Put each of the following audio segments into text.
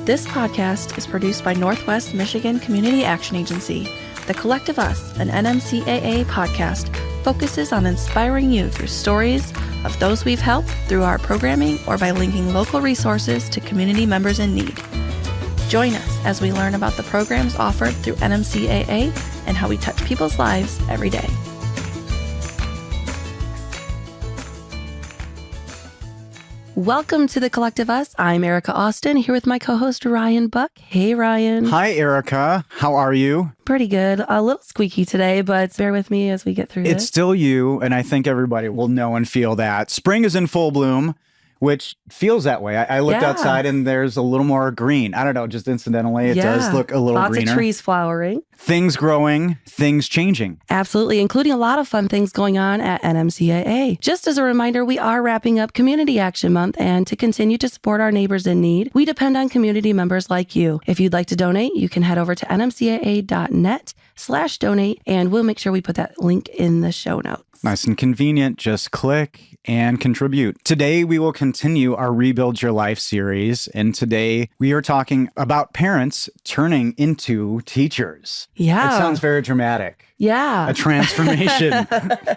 This podcast is produced by Northwest Michigan Community Action Agency. The Collective Us, an NMCAA podcast, focuses on inspiring you through stories of those we've helped through our programming or by linking local resources to community members in need. Join us as we learn about the programs offered through NMCAA and how we touch people's lives every day. Welcome to The Collective Us. I'm Erica Austin, here with my co-host Ryan Buck. Hey, Ryan. Hi, Erica. How are you? Pretty good. A little squeaky today, but bear with me as we get through It's still you, and I think everybody will know and feel that. Spring is in full bloom, which feels that way. I looked outside and there's a little more green. I don't know, just incidentally, it does look a little greener. Lots of trees flowering. Things growing, things changing. Absolutely, including a lot of fun things going on at NMCAA. Just as a reminder, we are wrapping up Community Action Month, and to continue to support our neighbors in need, we depend on community members like you. If you'd like to donate, you can head over to nmcaa.net/donate, and we'll make sure we put that link in the show notes. Nice and convenient. Just click and contribute. Today, we will continue our Rebuild Your Life series. And today, we are talking about parents turning into teachers. Yeah. It sounds very dramatic. Yeah. A transformation.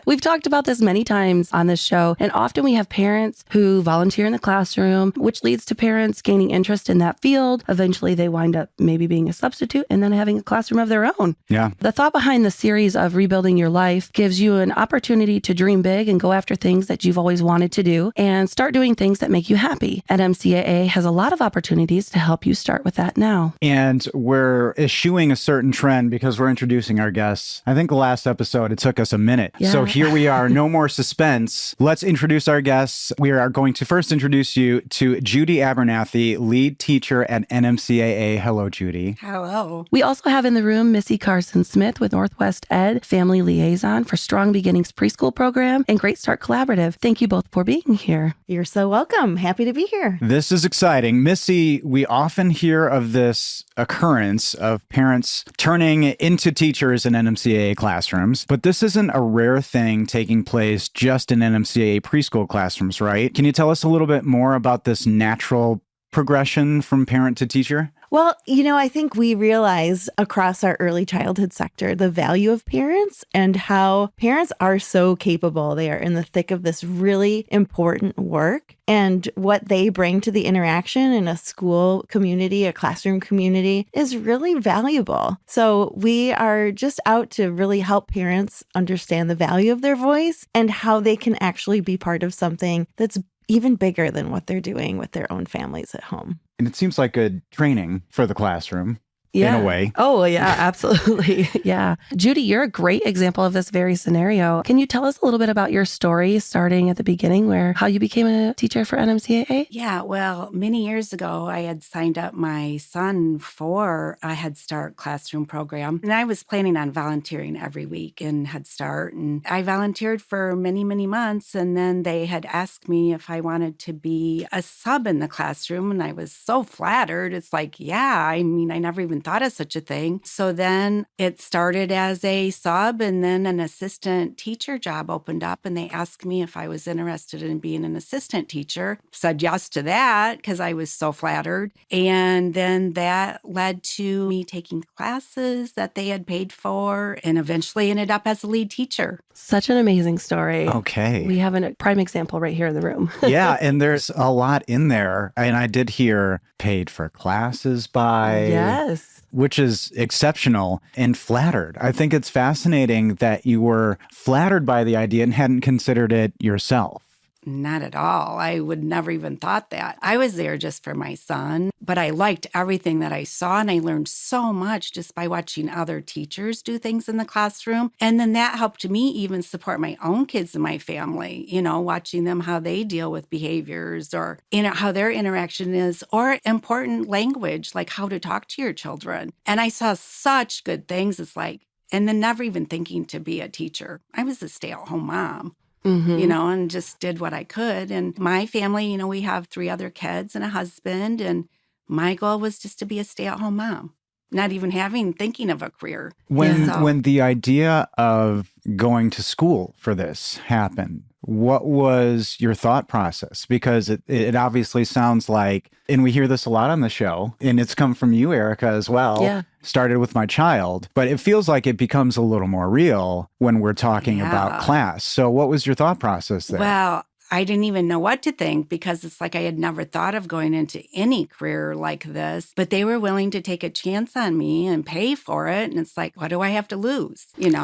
We've talked about this many times on this show, and often we have parents who volunteer in the classroom, which leads to parents gaining interest in that field. Eventually, they wind up maybe being a substitute and then having a classroom of their own. Yeah. The thought behind the series of Rebuilding Your Life gives you an opportunity to dream big and go after things that you've always wanted to do and start doing things that make you happy. NMCAA has a lot of opportunities to help you start with that now. And we're eschewing a certain trend because we're introducing our guests. I think the last episode, it took us a minute. Yeah. So here we are, no more suspense. Let's introduce our guests. We are going to first introduce you to Judy Abernathy, lead teacher at NMCAA. Hello, Judy. Hello. We also have in the room Missy Carson Smith with Northwest Ed, Family Liaison for Strong Beginnings Preschool Program and Great Start Collaborative. Thank you both for being here. You're so welcome. Happy to be here. This is exciting. Missy, we often hear of this occurrence of parents turning into teachers in NMCAA classrooms, but this isn't a rare thing taking place just in NMCAA preschool classrooms, right? Can you tell us a little bit more about this natural progression from parent to teacher? Well, I think we realize across our early childhood sector the value of parents and how parents are so capable. They are in the thick of this really important work, and what they bring to the interaction in a school community, a classroom community, is really valuable. So we are just out to really help parents understand the value of their voice and how they can actually be part of something that's even bigger than what they're doing with their own families at home. And it seems like good training for the classroom. Yeah. In a way. Oh, yeah, absolutely. Yeah. Judy, you're a great example of this very scenario. Can you tell us a little bit about your story starting at the beginning, how you became a teacher for NMCAA? Yeah, well, many years ago, I had signed up my son for a Head Start classroom program, and I was planning on volunteering every week in Head Start. And I volunteered for many, many months, and then they had asked me if I wanted to be a sub in the classroom, and I was so flattered. It's like, yeah, I never even thought of such a thing. So then it started as a sub, and then an assistant teacher job opened up, and they asked me if I was interested in being an assistant teacher. Said yes to that because I was so flattered. And then that led to me taking classes that they had paid for, and eventually ended up as a lead teacher. Such an amazing story. Okay. We have a prime example right here in the room. Yeah, and there's a lot in there. And I did hear paid for classes by. Yes. Which is exceptional, and flattered. I think it's fascinating that you were flattered by the idea and hadn't considered it yourself. Not at all. I would never even thought that. I was there just for my son, but I liked everything that I saw, and I learned so much just by watching other teachers do things in the classroom. And then that helped me even support my own kids in my family, watching them how they deal with behaviors or how their interaction is, or important language, like how to talk to your children. And I saw such good things. It's like, and then never even thinking to be a teacher. I was a stay-at-home mom. Mm-hmm. And just did what I could. And my family, we have 3 other kids and a husband. And my goal was just to be a stay-at-home mom, not even thinking of a career. When the idea of going to school for this happened, What was your thought process? Because it obviously sounds like, and we hear this a lot on the show, and it's come from you, Erica, as well. Yeah. Started with my child, but it feels like it becomes a little more real when we're talking about class. So what was your thought process there? Well, I didn't even know what to think because it's like I had never thought of going into any career like this, but they were willing to take a chance on me and pay for it. And it's like, what do I have to lose? It's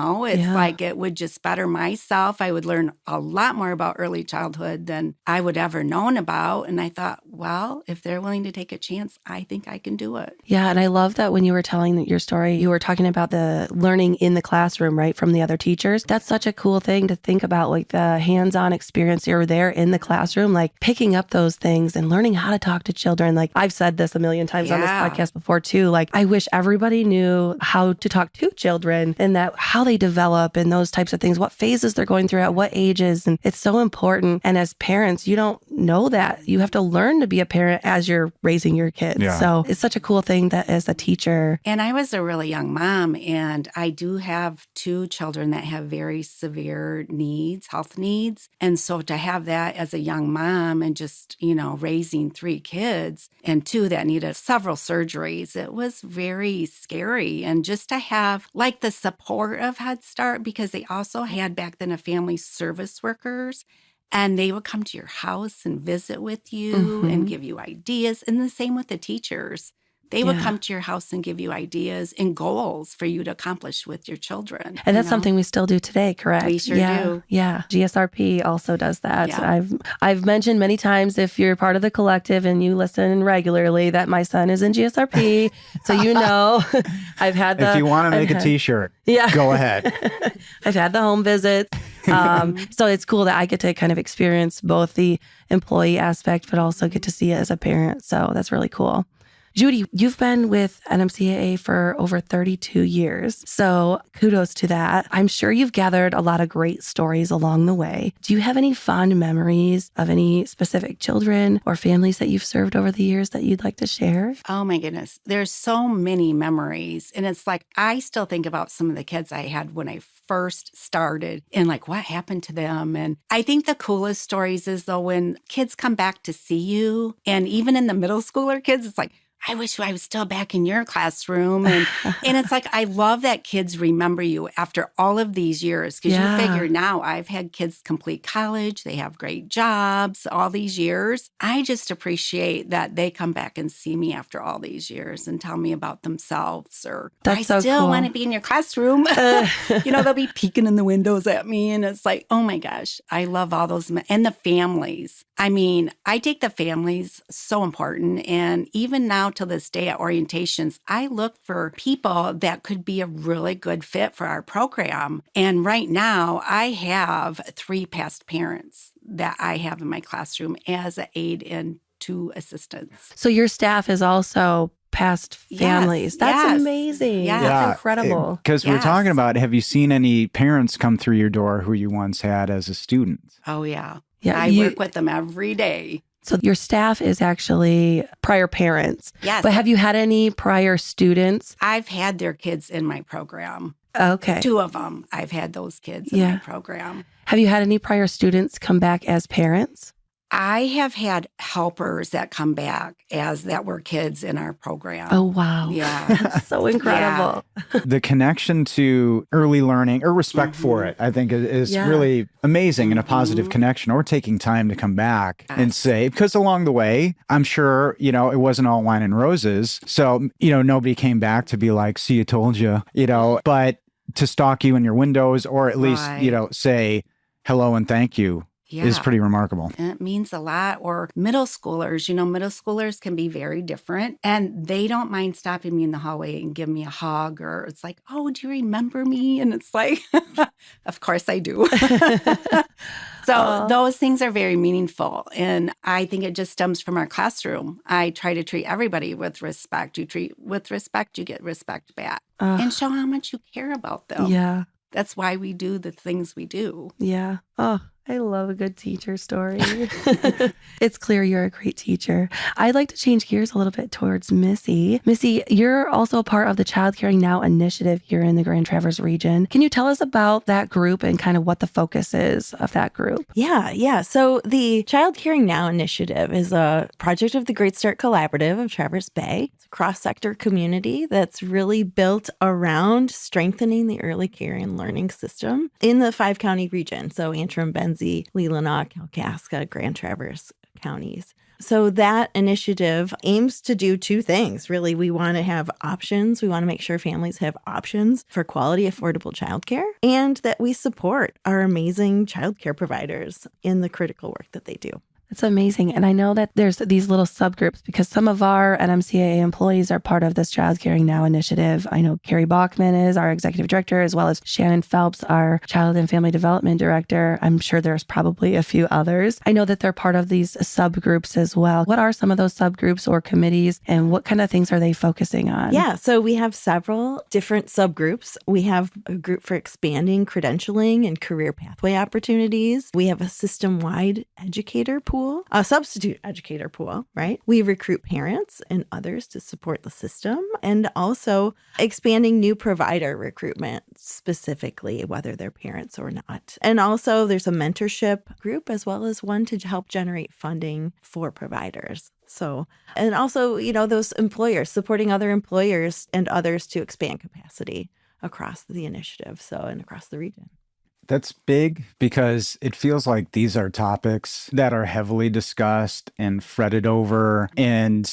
like it would just better myself. I would learn a lot more about early childhood than I would ever known about. And I thought, well, if they're willing to take a chance, I think I can do it. Yeah. And I love that when you were telling your story, you were talking about the learning in the classroom, right, from the other teachers. That's such a cool thing to think about, like the hands-on experience you're there in the classroom, like picking up those things and learning how to talk to children. Like I've said this a million times on this podcast before too. Like I wish everybody knew how to talk to children and that how they develop and those types of things, what phases they're going through at what ages. And it's so important. And as parents, you don't know that. You have to learn to be a parent as you're raising your kids. Yeah. So it's such a cool thing that as a teacher. And I was a really young mom, and I do have 2 children that have very severe needs, health needs. And so to have that as a young mom and just, raising 3 kids and 2 that needed several surgeries, it was very scary. And just to have like the support of Head Start, because they also had back then a family service workers, and they would come to your house and visit with you and give you ideas. And the same with the teachers. They would come to your house and give you ideas and goals for you to accomplish with your children. And that's something we still do today, correct? We sure do. Yeah. GSRP also does that. Yeah. I've mentioned many times, if you're part of the collective and you listen regularly, that my son is in GSRP. So I've had if you want to make a t-shirt, go ahead. I've had the home visits. So it's cool that I get to kind of experience both the employee aspect, but also get to see it as a parent. So that's really cool. Judy, you've been with NMCAA for over 32 years, so kudos to that. I'm sure you've gathered a lot of great stories along the way. Do you have any fond memories of any specific children or families that you've served over the years that you'd like to share? Oh my goodness. There's so many memories. And it's like, I still think about some of the kids I had when I first started and like what happened to them. And I think the coolest stories is though when kids come back to see you, and even in the middle schooler kids, it's like, I wish I was still back in your classroom. And it's like, I love that kids remember you after all of these years. Because you figure now I've had kids complete college. They have great jobs all these years. I just appreciate that they come back and see me after all these years and tell me about themselves. Or That's I so still cool. want to be in your classroom. They'll be peeking in the windows at me. And it's like, oh my gosh, I love all those. And the families. I mean, I take the families so important. And even now to this day at orientations, I look for people that could be a really good fit for our program. And right now, I have 3 past parents that I have in my classroom as an aide and 2 assistants. So your staff is also past families. That's amazing. Yeah. That's incredible. Because we're talking about, have you seen any parents come through your door who you once had as a student? Oh, yeah. Yeah, I work with them every day. So your staff is actually prior parents. Yes. But have you had any prior students? I've had their kids in my program. Okay. 2 of them. I've had those kids in my program. Have you had any prior students come back as parents? I have had helpers that come back that were kids in our program. Oh, wow. Yeah. That's so incredible. Yeah. The connection to early learning or respect for it, I think is really amazing and a positive connection, or taking time to come back and say, because along the way, I'm sure, it wasn't all wine and roses. So, nobody came back to be like, see, I told you, but to stalk you in your windows, or at least, say hello and thank you. Is pretty remarkable. And it means a lot. Or middle schoolers, middle schoolers can be very different, and they don't mind stopping me in the hallway and give me a hug, or it's like, oh, do you remember me? And it's like, of course I do. So those things are very meaningful. And I think it just stems from our classroom. I try to treat everybody with respect. You treat with respect, you get respect back. And show how much you care about them. Yeah. That's why we do the things we do. Yeah. Oh, I love a good teacher story. It's clear you're a great teacher. I'd like to change gears a little bit towards Missy. Missy, you're also a part of the Child Caring Now initiative here in the Grand Traverse region. Can you tell us about that group and kind of what the focus is of that group? Yeah. So the Child Caring Now initiative is a project of the Great Start Collaborative of Traverse Bay. It's a cross-sector community that's really built around strengthening the early care and learning system in the 5-county region. So Antrim, Benzie, Leelanau, Kalkaska, Grand Traverse counties. So that initiative aims to do two things. Really, we want to have options. We want to make sure families have options for quality, affordable childcare, and that we support our amazing childcare providers in the critical work that they do. That's amazing. And I know that there's these little subgroups because some of our NMCAA employees are part of this Child Caring Now initiative. I know Carrie Bachman is our executive director, as well as Shannon Phelps, our child and family development director. I'm sure there's probably a few others. I know that they're part of these subgroups as well. What are some of those subgroups or committees, and what kind of things are they focusing on? Yeah, so we have several different subgroups. We have a group for expanding credentialing and career pathway opportunities. We have a system-wide educator pool, a substitute educator pool, right? We recruit parents and others to support the system, and also expanding new provider recruitment, specifically whether they're parents or not. And also there's a mentorship group as well as one to help generate funding for providers. So, and also, those employers, supporting other employers and others to expand capacity across the initiative, and across the region. That's big because it feels like these are topics that are heavily discussed and fretted over, and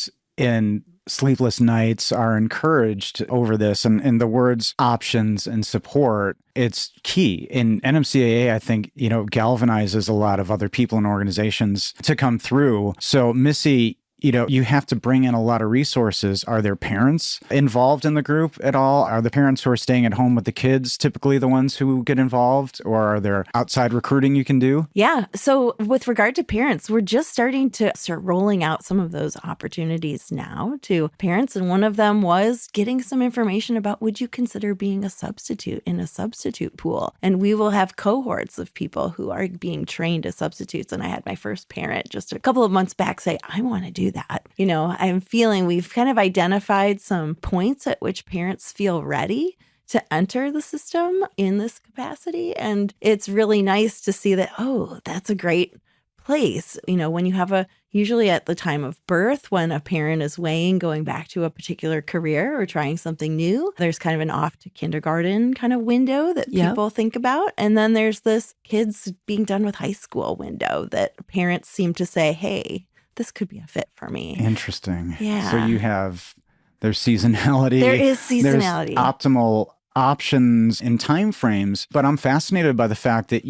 sleepless nights are encouraged over this. And the words options and support, it's key. In NMCAA, I think, galvanizes a lot of other people and organizations to come through. So Missy, you have to bring in a lot of resources. Are there parents involved in the group at all? Are the parents who are staying at home with the kids typically the ones who get involved, or are there outside recruiting you can do? Yeah. So with regard to parents, we're just starting to start rolling out some of those opportunities now to parents. And one of them was getting some information about, would you consider being a substitute in a substitute pool? And we will have cohorts of people who are being trained as substitutes. And I had my first parent just a couple of months back say, I want to do that. I'm feeling we've kind of identified some points at which parents feel ready to enter the system in this capacity. And it's really nice to see that, that's a great place. When you have usually at the time of birth, when a parent is weighing going back to a particular career or trying something new, there's kind of an off to kindergarten kind of window that people think about. And then there's this kids being done with high school window that parents seem to say, hey, this could be a fit for me. Interesting. Yeah. So there's seasonality. There is seasonality. There's optimal options and timeframes. But I'm fascinated by the fact that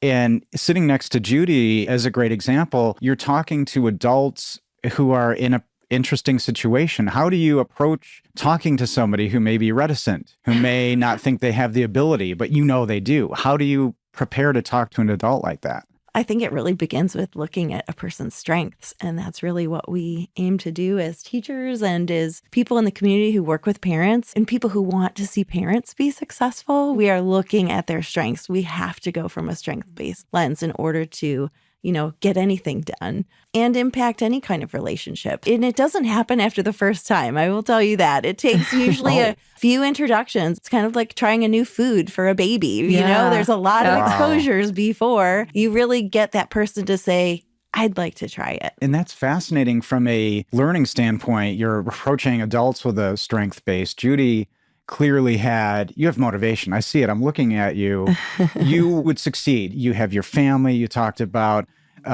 and sitting next to Judy as a great example, you're talking to adults who are in an interesting situation. How do you approach talking to somebody who may be reticent, who may not think they have the ability, but they do? How do you prepare to talk to an adult like that? I think it really begins with looking at a person's strengths. And that's really what we aim to do as teachers and as people in the community who work with parents and people who want to see parents be successful. We are looking at their strengths. We have to go from a strength-based lens in order to get anything done and impact any kind of relationship. And it doesn't happen after the first time. I will tell you that. It takes usually a few introductions. It's kind of like trying a new food for a baby. There's a lot of exposures before you really get that person to say, I'd like to try it. And that's fascinating from a learning standpoint. You're approaching adults with a strength-based. Judy clearly you have motivation. I see it. I'm looking at you. You would succeed. You have your family. You talked about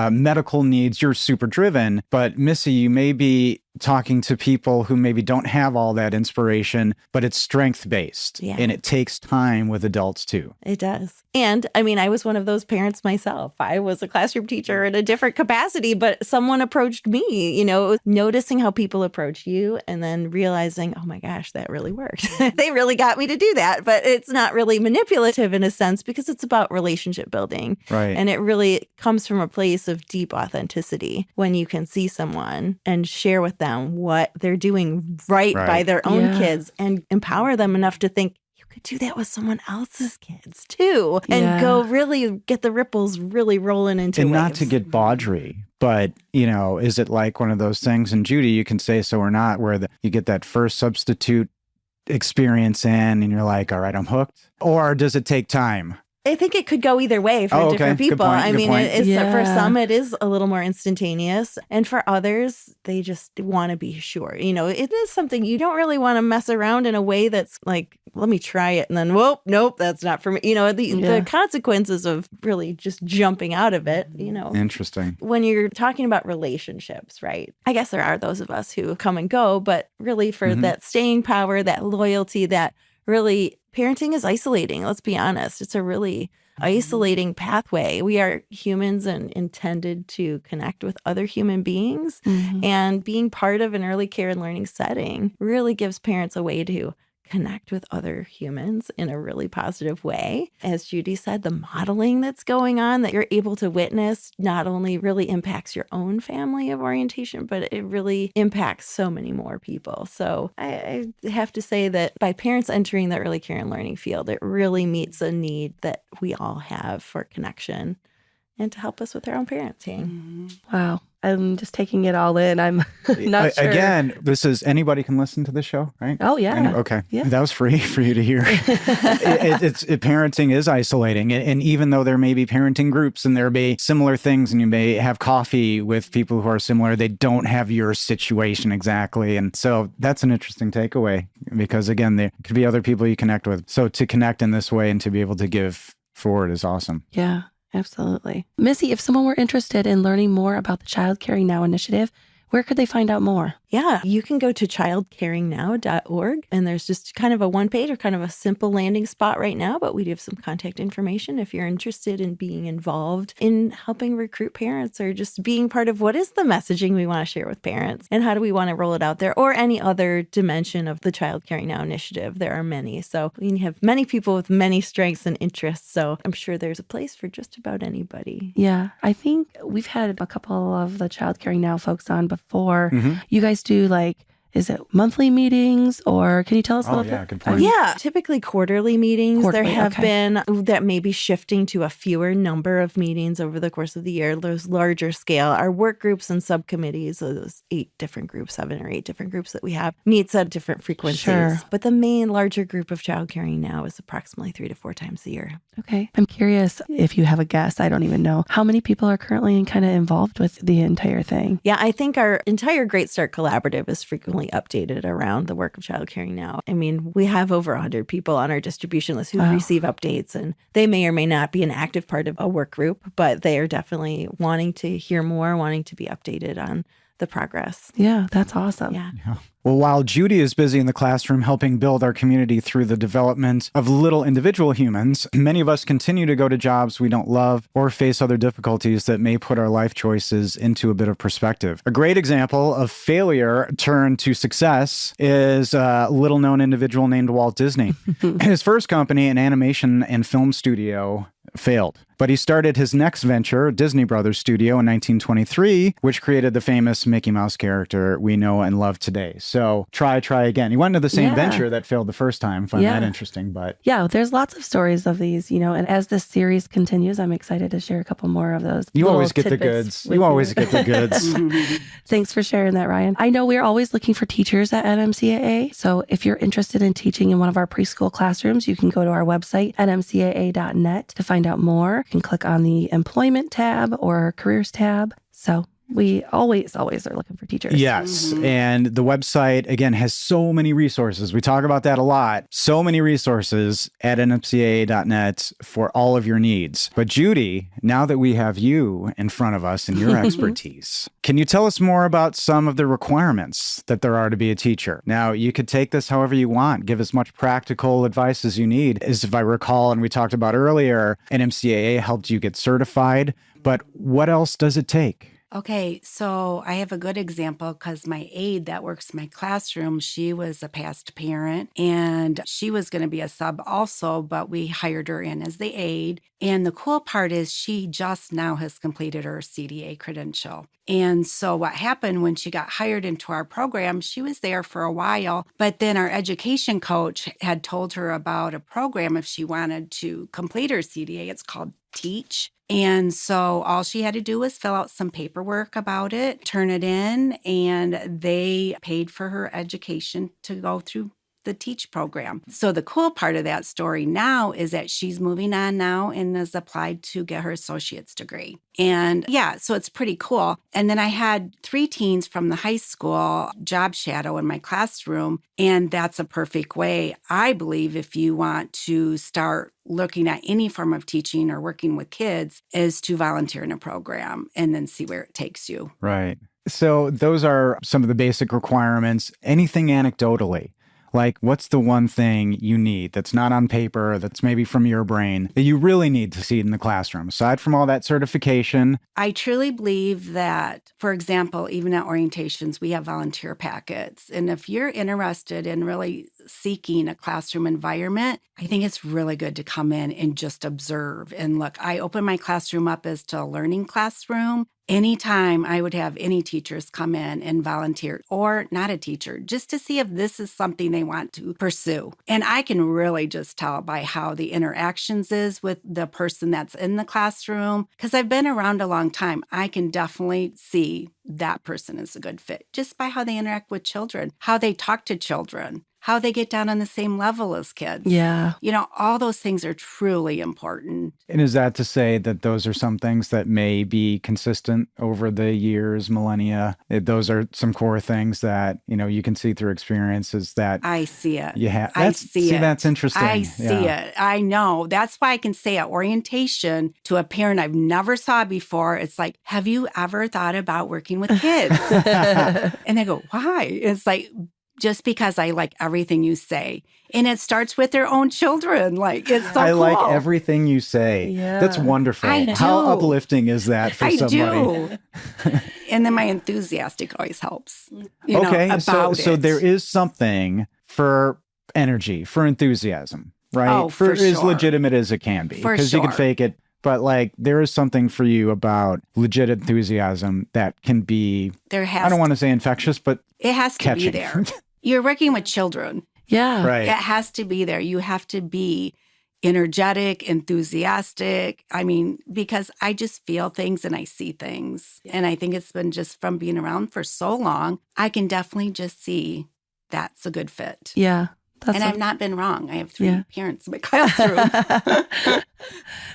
medical needs. You're super driven. But Missy, you may be talking to people who maybe don't have all that inspiration, but it's strength-based. Yeah. And it takes time with adults too. It does. And I was one of those parents myself. I was a classroom teacher in a different capacity, but someone approached me, noticing how people approach you and then realizing, oh my gosh, that really worked. They really got me to do that. But it's not really manipulative in a sense because it's about relationship building. Right. And it really comes from a place of deep authenticity when you can see someone and share with them what they're doing right by their own kids and empower them enough to think, you could do that with someone else's kids too, and Yeah. go really get the ripples really rolling into And waves. not to get bawdry, but, is it like one of those things, and Judy, you can say so or not, where you get that first substitute experience in and you're like, all right, I'm hooked? Or does it take time? I think it could go either way for different Good people. point, I good mean, point. it's Yeah. for some, it is a little more instantaneous. And for others, they just want to be sure. It is something you don't really want to mess around in a way that's like, let me try it. And then, whoa, nope, that's not for me. The consequences of really just jumping out of it, Interesting. When you're talking about relationships, right? I guess there are those of us who come and go, but really for that staying power, that loyalty, that really parenting is isolating. Let's be honest. It's a really isolating pathway. We are humans and intended to connect with other human beings. And being part of an early care and learning setting really gives parents a way to connect with other humans in a really positive way. As Judy said, the modeling that's going on that you're able to witness not only really impacts your own family of orientation, but it really impacts so many more people. So I have to say that by parents entering the early care and learning field, it really meets a need that we all have for connection and to help us with our own parenting. Wow. I'm just taking it all in. I'm not sure. Again, this is anybody can listen to this show, right? Oh, yeah. Okay. Yeah. That was free for you to hear. Parenting is isolating. And even though there may be parenting groups and there may be similar things and you may have coffee with people who are similar, they don't have your situation exactly. And so that's an interesting takeaway because, again, there could be other people you connect with. So to connect in this way and to be able to give forward is awesome. Yeah. Absolutely. Missy, if someone were interested in learning more about the Child Caring Now initiative, where could they find out more? Yeah, you can go to childcaringnow.org, and there's just kind of a one page or kind of a simple landing spot right now, but we do have some contact information if you're interested in being involved in helping recruit parents or just being part of what is the messaging we want to share with parents and how do we want to roll it out there, or any other dimension of the Child Caring Now initiative. There are many. So we have many people with many strengths and interests. So I'm sure there's a place for just about anybody. Yeah, I think we've had a couple of the Child Caring Now folks on before. You guys do is it monthly meetings, or can you tell us a little bit? Good point. Yeah, typically quarterly meetings. Quarterly, there have okay. been that may be shifting to a fewer number of meetings over the course of the year. Those larger scale, our work groups and subcommittees, those 7 or 8 different groups that we have, meets at different frequencies. Sure. But the main larger group of Child Caring Now is approximately 3 to 4 times a year. Okay. I'm curious if you have a guess. I don't even know. How many people are currently kind of involved with the entire thing? Yeah, I think our entire Great Start Collaborative is frequently updated around the work of Child Caring Now. I mean, we have over 100 people on our distribution list who receive updates, and they may or may not be an active part of a work group, but they are definitely wanting to hear more, wanting to be updated on the progress. Yeah, that's awesome. Yeah. Well, while Judy is busy in the classroom helping build our community through the development of little individual humans, many of us continue to go to jobs we don't love or face other difficulties that may put our life choices into a bit of perspective. A great example of failure turned to success is a little-known individual named Walt Disney. His first company, an animation and film studio, failed. But he started his next venture, Disney Brothers Studio, in 1923, which created the famous Mickey Mouse character we know and love today. So try again. He went into the same venture that failed the first time. I find that interesting. But yeah, there's lots of stories of these, and as this series continues, I'm excited to share a couple more of those. You always get the goods. You always get the goods. Thanks for sharing that, Ryan. I know we're always looking for teachers at NMCAA. So if you're interested in teaching in one of our preschool classrooms, you can go to our website, nmcaa.net, to find out more. You can click on the employment tab or careers tab. So we always are looking for teachers. Yes. And the website, again, has so many resources. We talk about that a lot. So many resources at nmcaa.net for all of your needs. But Judy, now that we have you in front of us and your expertise, can you tell us more about some of the requirements that there are to be a teacher? Now, you could take this however you want. Give as much practical advice as you need. As if I recall, and we talked about earlier, NMCAA helped you get certified. But what else does it take? Okay, so I have a good example because my aide that works in my classroom, she was a past parent and she was going to be a sub also, but we hired her in as the aide. And the cool part is she just now has completed her CDA credential. And so what happened when she got hired into our program, she was there for a while, but then our education coach had told her about a program if she wanted to complete her CDA. It's called Teach. And so all she had to do was fill out some paperwork about it, turn it in, and they paid for her education to go through the Teach program. So the cool part of that story now is that she's moving on now and has applied to get her associate's degree. And yeah, so it's pretty cool. And then I had 3 teens from the high school job shadow in my classroom. And that's a perfect way, I believe, if you want to start looking at any form of teaching or working with kids, is to volunteer in a program and then see where it takes you. Right. So those are some of the basic requirements. Anything anecdotally? Like, what's the one thing you need that's not on paper, that's maybe from your brain, that you really need to see in the classroom, aside from all that certification? I truly believe that, for example, even at orientations, we have volunteer packets. And if you're interested in really seeking a classroom environment, I think it's really good to come in and just observe. And look, I open my classroom up as to a learning classroom. Anytime I would have any teachers come in and volunteer, or not a teacher, just to see if this is something they want to pursue. And I can really just tell by how the interactions is with the person that's in the classroom. Because I've been around a long time, I can definitely see that person is a good fit just by how they interact with children, how they talk to children, how they get down on the same level as kids. Yeah. You know, all those things are truly important. And is that to say that those are some things that may be consistent over the years, millennia? Those are some core things that, you know, you can see through experiences that I see it. you have. I see it. That's interesting. I see it. I know. That's why I can say at orientation to a parent I've never saw before, it's like, have you ever thought about working with kids? And they go, why? It's like, just because I like everything you say. And it starts with their own children. Like, it's so I cool. like everything you say. Yeah. That's wonderful. I do. How uplifting is that for somebody? I do. And then my enthusiastic always helps. You Okay, know, about so it. there is something for energy, for enthusiasm, right? Oh, for as sure. legitimate as it can be. For Because you can sure. fake it. But like, there is something for you about legit enthusiasm that can be, There has I don't want to say infectious, but it has to catching. be there. You're working with children. Yeah. Right. It has to be there. You have to be energetic, enthusiastic. I mean, because I just feel things and I see things. And I think it's been just from being around for so long, I can definitely just see that's a good fit. Yeah. That's And I've not been wrong. I have 3 Yeah. parents in my classroom.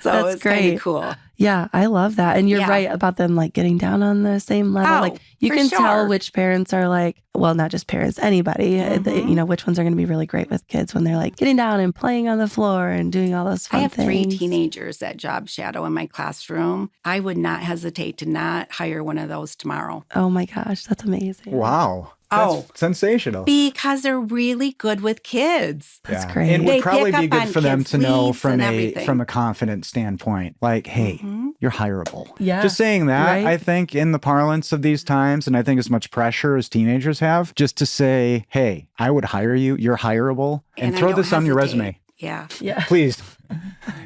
So That's it's kind great. of cool. Yeah, I love that. And you're Yeah. right about them like getting down on the same level. Oh, Like you for can tell sure. which parents are like, well, not just parents, anybody, Mhm. you know, which ones are going to be really great with kids when they're like getting down and playing on the floor and doing all those fun I have things. 3 teenagers that job shadow in my classroom. I would not hesitate to not hire one of those tomorrow. Oh my gosh, that's amazing. wow. That's Oh. sensational. Because they're really good with kids. That's Yeah. great. It would They probably pick be up good on for them kids' to know leads from and a everything. confident standpoint, like, hey, Mhm. you're hireable. Yeah. Just saying that, Right? I think in the parlance of these times, and I think as much pressure as teenagers have, just to say, hey, I would hire you, you're hireable, and I throw don't this on your hesitate. resume. Yeah. Yeah. Please.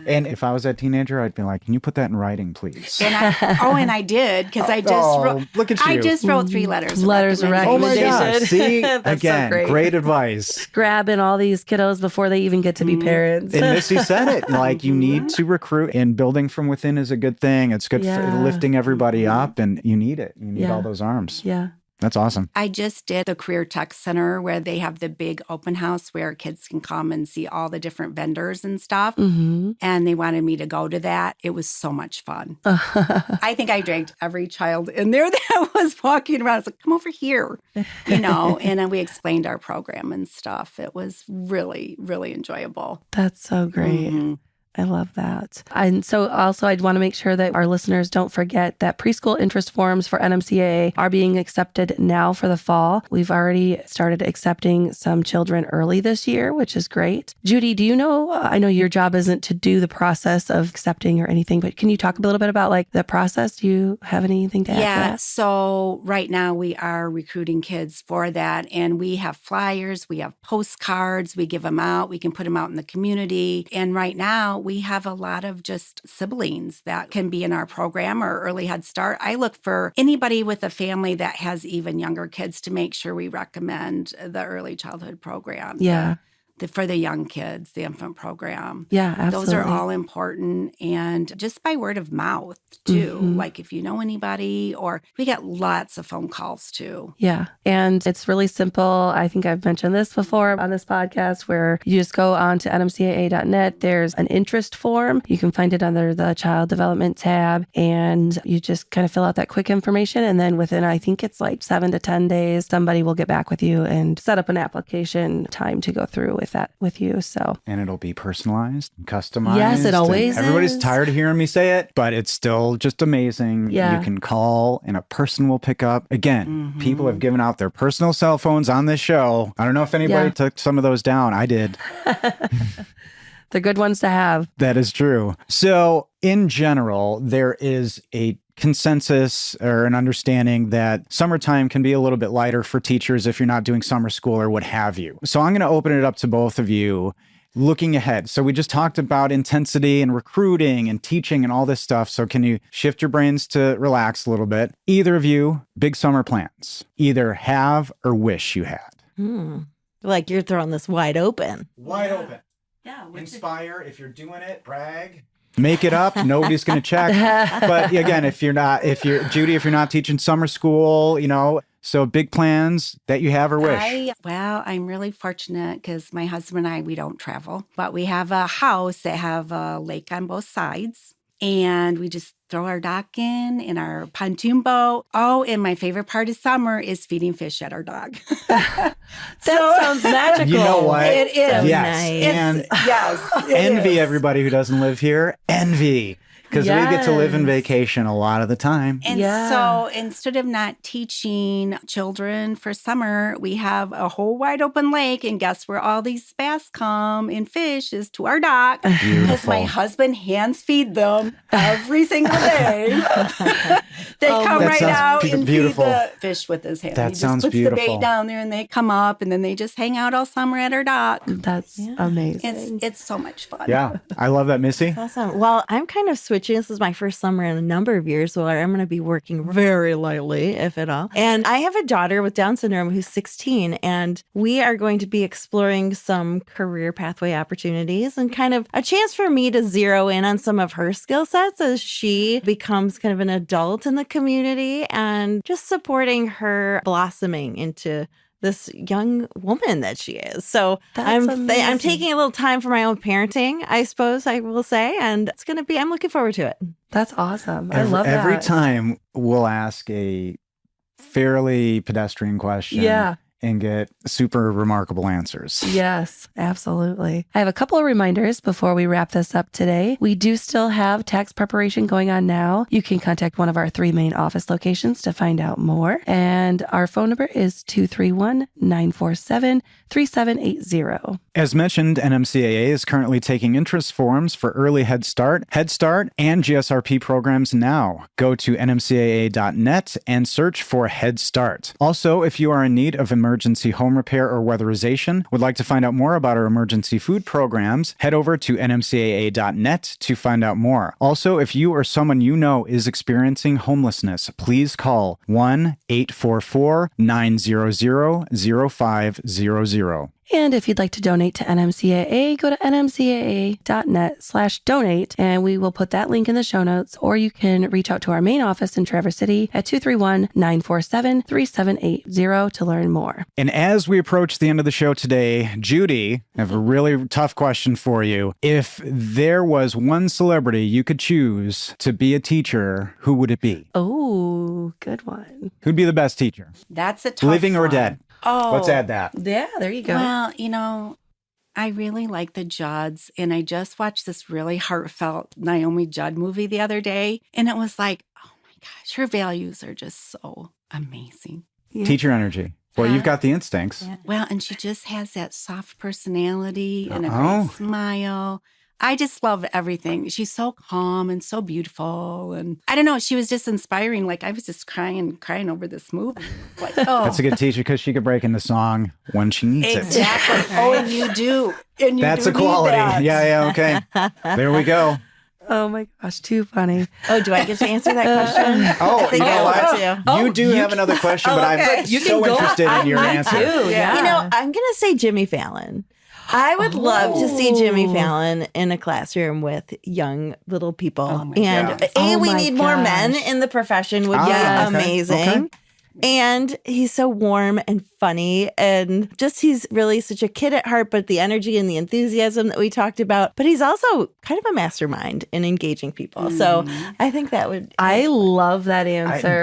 And if I was that teenager, I'd be like, can you put that in writing, please? And I did because I just wrote. look at you. I just wrote 3 letters. of Letters of Oh my recommendation. gosh. See, That's so again, great. great advice. Grabbing all these kiddos before they even get to be parents. And Missy said it, like you need to recruit, and building from within is a good thing. It's good Yeah. for lifting everybody up, and you need it. You need Yeah. all those arms. Yeah. That's awesome. I just did the Career Tech Center where they have the big open house where kids can come and see all the different vendors and stuff. Mm-hmm. And they wanted me to go to that. It was so much fun. I think I dragged every child in there that was walking around. I was like, come over here, you know, and then we explained our program and stuff. It was really, really enjoyable. That's so great. Mhm. I love that. And so also I'd want to make sure that our listeners don't forget that preschool interest forms for NMCAA are being accepted now for the fall. We've already started accepting some children early this year, which is great. Judy, do you know, I know your job isn't to do the process of accepting or anything, but can you talk a little bit about like the process? Do you have anything to add to that? So right now we are recruiting kids for that, and we have flyers, we have postcards, we give them out, we can put them out in the community. And right now we have a lot of just siblings that can be in our program or early Head Start. I look for anybody with a family that has even younger kids to make sure we recommend the early childhood program. Yeah. For the young kids, the infant program. Yeah, absolutely. Those are all important. And just by word of mouth, too. Mm-hmm. Like if you know anybody, or we get lots of phone calls, too. Yeah. And it's really simple. I think I've mentioned this before on this podcast, where you just go on to nmcaa.net. There's an interest form. You can find it under the child development tab. And you just kind of fill out that quick information. And then within, I think it's like 7 to 10 days, somebody will get back with you and set up an application time to go through with you. So, and it'll be personalized and customized. Yes, it always Everybody's is. tired of hearing me say it, but it's still just amazing. Yeah. You can call and a person will pick up. Again, people have given out their personal cell phones on this show. I don't know if anybody took some of those down. I did. They're good ones to have. That is true. So in general, there is a consensus or an understanding that summertime can be a little bit lighter for teachers if you're not doing summer school or what have you. So I'm going to open it up to both of you looking ahead. So we just talked about intensity and recruiting and teaching and all this stuff. So can you shift your brains to relax a little bit? Either of you, big summer plans, either have or wish you had. Like you're throwing this wide open. Wide open. Yeah. Inspire. If you're doing it, brag. Make it up. Nobody's going to check. But again, if you're Judy, if you're not teaching summer school, so big plans that you have or wish. I'm really fortunate because my husband and I, we don't travel, but we have a house that have a lake on both sides. And we just throw our dock in our pontoon boat. Oh, and my favorite part of summer is feeding fish at our dock. That sounds magical. You know what? It is. So Yes. nice. Envy everybody who doesn't live here. Envy. Because we get to live in vacation a lot of the time. And so instead of not teaching children for summer, we have a whole wide open lake. And guess where all these bass come and fish is to our dock. Because my husband hands feed them every single day. They come right out and feed the fish with his hand. That sounds puts beautiful. the bait down there and they come up and then they just hang out all summer at our dock. That's amazing. It's so much fun. Yeah, I love that, Missy. Awesome. Well, I'm kind of switching. This is my first summer in a number of years, so I'm going to be working very lightly, if at all. And I have a daughter with Down syndrome who's 16, and we are going to be exploring some career pathway opportunities and kind of a chance for me to zero in on some of her skill sets as she becomes kind of an adult in the community and just supporting her blossoming into this young woman that she is. So I'm taking a little time for my own parenting, I suppose I will say, and it's going to be, I'm looking forward to it. That's awesome. I love that. Every time we'll ask a fairly pedestrian question. Yeah. And get super remarkable answers. Yes, absolutely. I have a couple of reminders before we wrap this up today. We do still have tax preparation going on now. You can contact one of our 3 main office locations to find out more. And our phone number is 231-947-3780. As mentioned, NMCAA is currently taking interest forms for early Head Start, and GSRP programs now. Go to nmcaa.net and search for Head Start. Also, if you are in need of emergency home repair or weatherization, would like to find out more about our emergency food programs, head over to nmcaa.net to find out more. Also, if you or someone you know is experiencing homelessness, please call 1-844-900-0500. And if you'd like to donate to NMCAA, go to nmcaa.net/donate, and we will put that link in the show notes, or you can reach out to our main office in Traverse City at 231-947-3780 to learn more. And as we approach the end of the show today, Judy, I have a really tough question for you. If there was one celebrity you could choose to be a teacher, who would it be? Oh, good one. Who'd be the best teacher? That's a tough Living or one. dead? Oh. Let's add that. Yeah, there you go. Well, I really like the Judds, and I just watched this really heartfelt Naomi Judd movie the other day, and it was like, oh my gosh, her values are just so amazing. Yeah. Teacher energy. Well, you've got the instincts. Yeah. Well, and she just has that soft personality and a Oh. great smile. I just love everything. She's so calm and so beautiful. And I don't know, she was just inspiring. Like, I was just crying over this movie. Like, oh. That's a good teacher because she could break into song when she needs it. Exactly. Oh, and you do. And you That's do a quality. need that. Yeah, okay. There we go. Oh my gosh, too funny. Oh, do I get to answer that question? Oh, I think you know I what? want to. You do have another question, but I'm so interested in your answer. Yeah. You know, I'm going to say Jimmy Fallon. I would love to see Jimmy Fallon in a classroom with young little people. And we need more men in the profession would be amazing. Okay. And he's so warm and funny, and just he's really such a kid at heart, but the energy and the enthusiasm that we talked about. But he's also kind of a mastermind in engaging people. So I think that would. I love that answer.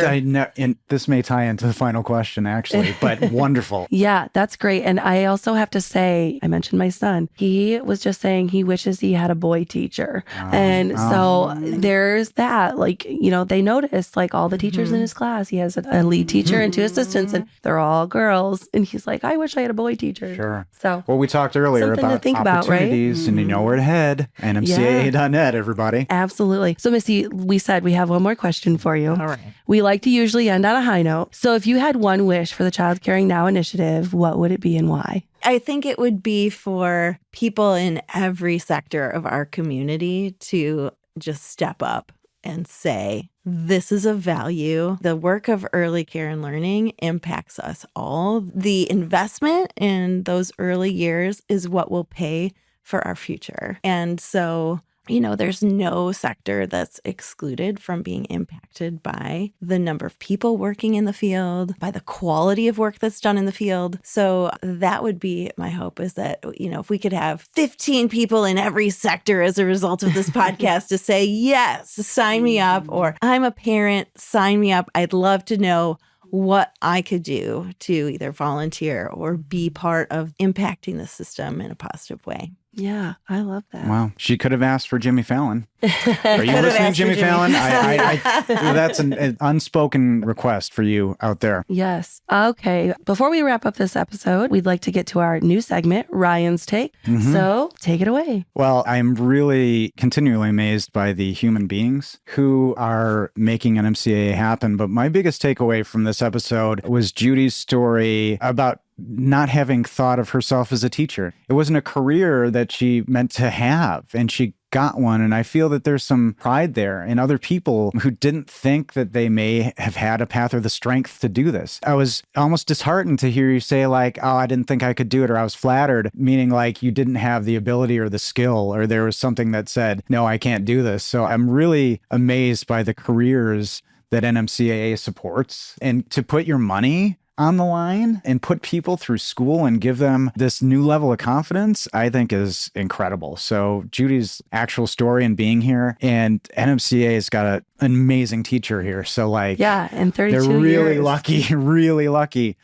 And this may tie into the final question, actually, but wonderful. Yeah, that's great. And I also have to say, I mentioned my son. He was just saying he wishes he had a boy teacher. So there's that. Like, you know, they noticed like all the teachers in his class. He has a lead teacher and 2 assistants, and they're all girls. And he's like, I wish I had a boy teacher. Sure. So, well, we talked earlier something to about think about, right? opportunities, and you know where to head. NMCAA.net, everybody. Absolutely. So, Missy, we said we have one more question for you. All right. We like to usually end on a high note. So, if you had one wish for the Child Caring Now initiative, what would it be and why? I think it would be for people in every sector of our community to just step up and say, this is a value. The work of early care and learning impacts us all. The investment in those early years is what will pay for our future. And so, you know, there's no sector that's excluded from being impacted by the number of people working in the field, by the quality of work that's done in the field. So that would be my hope, is that, you know, if we could have 15 people in every sector as a result of this podcast to say, yes, sign me up, or I'm a parent, sign me up. I'd love to know what I could do to either volunteer or be part of impacting the system in a positive way. Yeah, I love that. Wow. She could have asked for Jimmy Fallon. Are you listening, Jimmy Fallon? That's an unspoken request for you out there. Yes. Okay. Before we wrap up this episode, we'd like to get to our new segment, Ryan's Take. So take it away. Well, I'm really continually amazed by the human beings who are making NMCAA happen. But my biggest takeaway from this episode was Judy's story about not having thought of herself as a teacher. It wasn't a career that she meant to have, and she got one. And I feel that there's some pride there in other people who didn't think that they may have had a path or the strength to do this. I was almost disheartened to hear you say like, oh, I didn't think I could do it, or I was flattered, meaning like you didn't have the ability or the skill, or there was something that said, no, I can't do this. So I'm really amazed by the careers that NMCAA supports, and to put your money on the line and put people through school and give them this new level of confidence, I think is incredible. So Judy's actual story and being here, and NMCAA has got an amazing teacher here. So like, yeah, and 32 years. They're really lucky.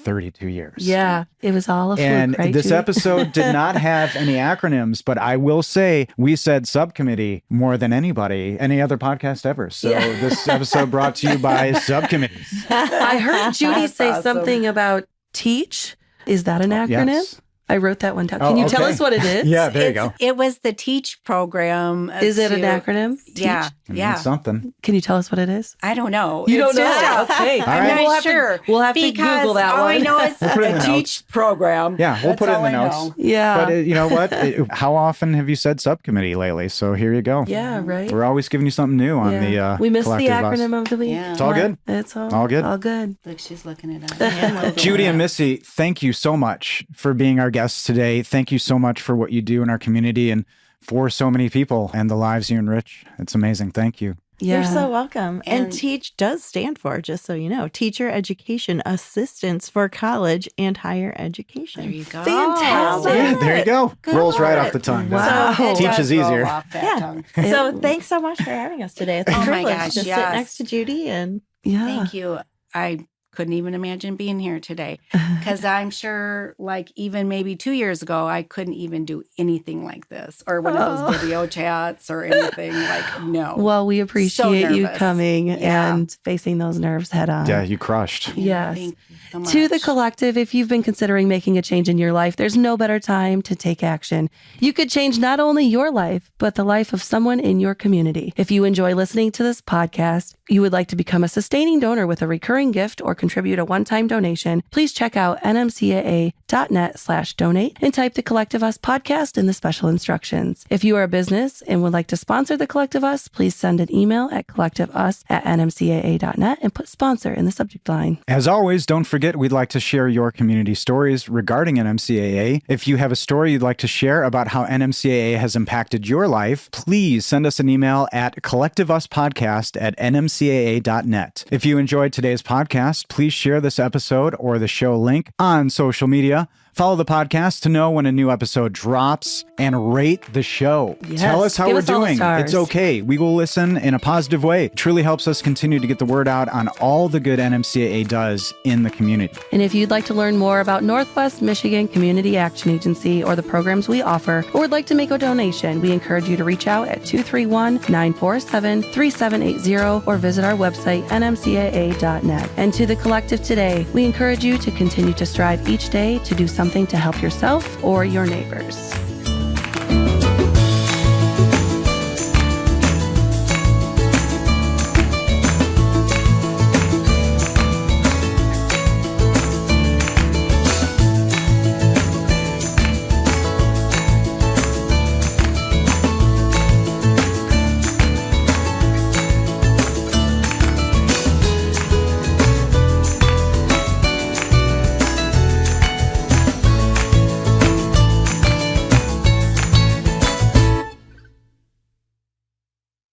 32 years. Yeah, it was all a fluke, and right, this Judy? episode did not have any acronyms, but I will say we said subcommittee more than any other podcast ever. So this episode brought to you by subcommittees. I heard Judy say awesome. something about teach. Is that an acronym? Yes. I wrote that one down. Can you tell us what it is? Yeah, there you go. It was the TEACH program. Is it an acronym? Yeah. Teach? It means something. Can you tell us what it is? I don't know. You don't It's know? just- Okay. All I'm right. not sure. We'll have to because Google that all one. I know is We'll put it in a the TEACH program. Yeah, we'll That's put it in all the I notes. know. Yeah. But you know what? How often have you said subcommittee lately? So here you go. Yeah, right. We're always giving you something new on the we missed the collective bus. acronym of the week. Yeah. It's all good. It's All good. All good. Look, she's looking it up. Judy and Missy, thank you so much for being our guests today. Thank you so much for what you do in our community and for so many people and the lives you enrich. It's amazing. Thank you. Yeah. You're so welcome. And And- TEACH does stand for, just so you know, Teacher Education Assistance for College and Higher Education. There you go. Fantastic. Yeah, there you go. Good Rolls right Lord. off the tongue. Wow. So, Teach does is easier. roll off that Yeah. tongue. So thanks so much for having us today. It's a Oh my privilege gosh, to sit yes. next to Judy. And Yeah. Thank you. I couldn't even imagine being here today. Because I'm sure, like, even maybe 2 years ago, I couldn't even do anything like this or one of those video chats or anything. Like, no. Well, we appreciate you nervous. coming Yeah. and facing those nerves head on. Yeah, you crushed. Yes. Thank you so much. To the collective, if you've been considering making a change in your life, there's no better time to take action. You could change not only your life, but the life of someone in your community. If you enjoy listening to this podcast, you would like to become a sustaining donor with a recurring gift or contribute a one-time donation, please check out nmcaa.net/donate and type the Collective Us podcast in the special instructions. If you are a business and would like to sponsor the Collective Us, please send an email at collectiveus@nmcaa.net and put sponsor in the subject line. As always, don't forget we'd like to share your community stories regarding NMCAA. If you have a story you'd like to share about how NMCAA has impacted your life, please send us an email at collectiveuspodcast@nmcaa.net. If you enjoyed today's podcast, please share this episode or the show link on social media. Follow the podcast to know when a new episode drops and rate the show. Yes. Tell us how Give we're us all the doing. stars. It's okay. We will listen in a positive way. It truly helps us continue to get the word out on all the good NMCAA does in the community. And if you'd like to learn more about Northwest Michigan Community Action Agency or the programs we offer, or would like to make a donation, we encourage you to reach out at 231-947-3780 or visit our website, nmcaa.net. And to the collective today, we encourage you to continue to strive each day to do something to help yourself or your neighbors.